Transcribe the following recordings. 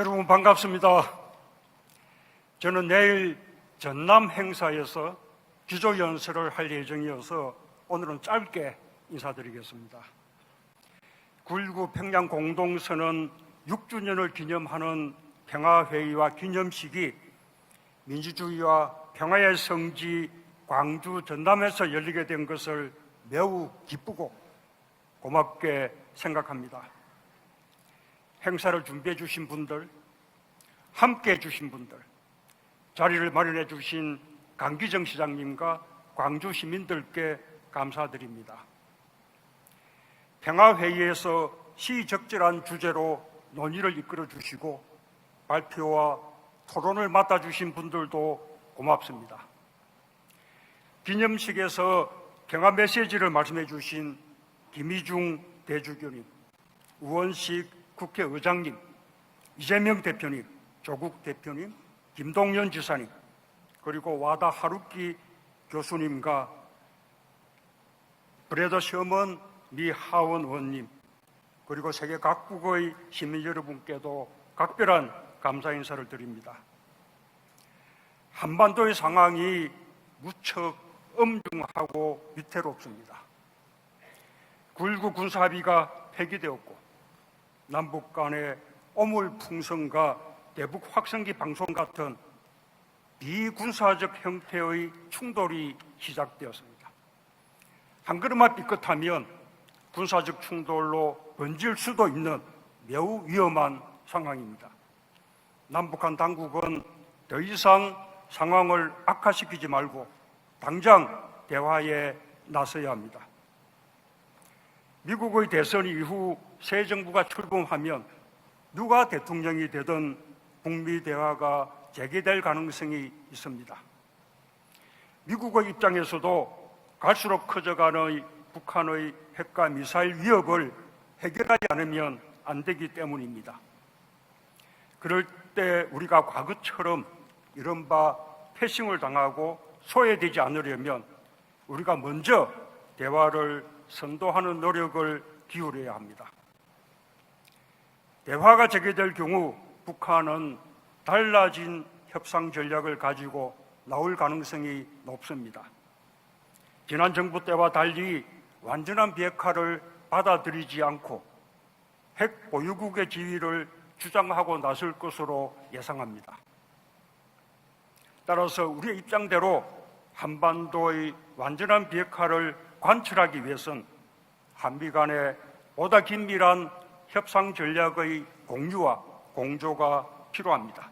여러분 반갑습니다. 저는 내일 전남 행사에서 기조연설을 할 예정이어서 오늘은 짧게 인사드리겠습니다. 9.19 평양 공동선언 6주년을 기념하는 평화회의와 기념식이 민주주의와 평화의 성지 광주 전남에서 열리게 된 것을 매우 기쁘고 고맙게 생각합니다. 행사를 준비해 주신 분들, 함께 해 주신 분들, 자리를 마련해 주신 강기정 시장님과 광주 시민들께 감사드립니다. 평화회의에서 시적절한 주제로 논의를 이끌어 주시고 발표와 토론을 맡아주신 분들도 고맙습니다. 기념식에서 평화 메시지를 말씀해 주신 김희중 대주교님, 우원식 국회의장님, 이재명 대표님, 조국 대표님, 김동연 지사님, 그리고 와다 하루키 교수님과 브레더 셔먼 미 하원 의원님, 그리고 세계 각국의 시민 여러분께도 각별한 감사 인사를 드립니다. 한반도의 상황이 무척 엄중하고 위태롭습니다. 9.19 군사합의가 폐기되었고 남북 간의 오물풍성과 대북 확성기 방송 같은 비군사적 형태의 충돌이 시작되었습니다. 한 걸음만 삐끗하면 군사적 충돌로 번질 수도 있는 매우 위험한 상황입니다. 남북한 당국은 더 이상 상황을 악화시키지 말고 당장 대화에 나서야 합니다. 미국의 대선 이후 새 정부가 출범하면 누가 대통령이 되든 북미 대화가 재개될 가능성이 있습니다. 미국의 입장에서도 갈수록 커져가는 북한의 핵과 미사일 위협을 해결하지 않으면 안 되기 때문입니다. 그럴 때 우리가 과거처럼 이른바 패싱을 당하고 소외되지 않으려면 우리가 먼저 대화를 선도하는 노력을 기울여야 합니다. 대화가 재개될 경우 북한은 달라진 협상 전략을 가지고 나올 가능성이 높습니다. 지난 정부 때와 달리 완전한 비핵화를 받아들이지 않고 핵 보유국의 지위를 주장하고 나설 것으로 예상합니다. 따라서 우리의 입장대로 한반도의 완전한 비핵화를 관철하기 위해서는 한미 간의 보다 긴밀한 협상 전략의 공유와 공조가 필요합니다.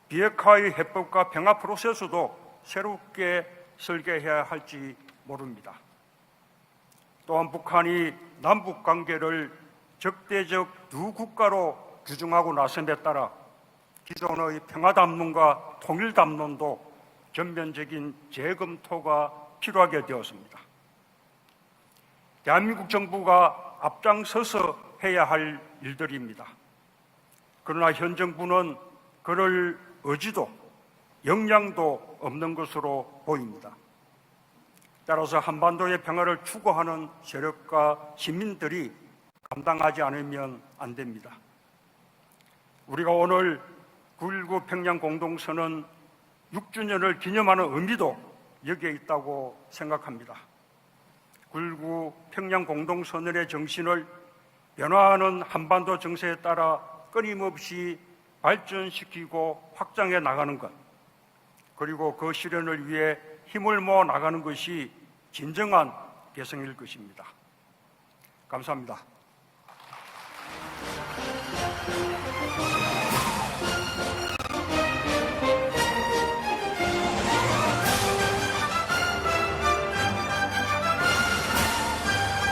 비핵화의 해법과 평화 프로세스도 새롭게 설계해야 할지 모릅니다. 또한 북한이 남북 관계를 적대적 두 국가로 규정하고 나섬에 따라 기존의 평화 담론과 통일 담론도 전면적인 재검토가 필요하게 되었습니다. 대한민국 정부가 앞장서서 해야 할 일들입니다. 그러나 현 정부는 그럴 의지도 역량도 없는 것으로 보입니다. 따라서 한반도의 평화를 추구하는 세력과 시민들이 감당하지 않으면 안 됩니다. 우리가 오늘 9.19 평양 공동선언 6주년을 기념하는 의미도 여기에 있다고 생각합니다. 9.19 평양 공동선언의 정신을 변화하는 한반도 정세에 따라 끊임없이 발전시키고 확장해 나가는 것, 그리고 그 실현을 위해 힘을 모아 나가는 것이 진정한 개성일 것입니다. 감사합니다.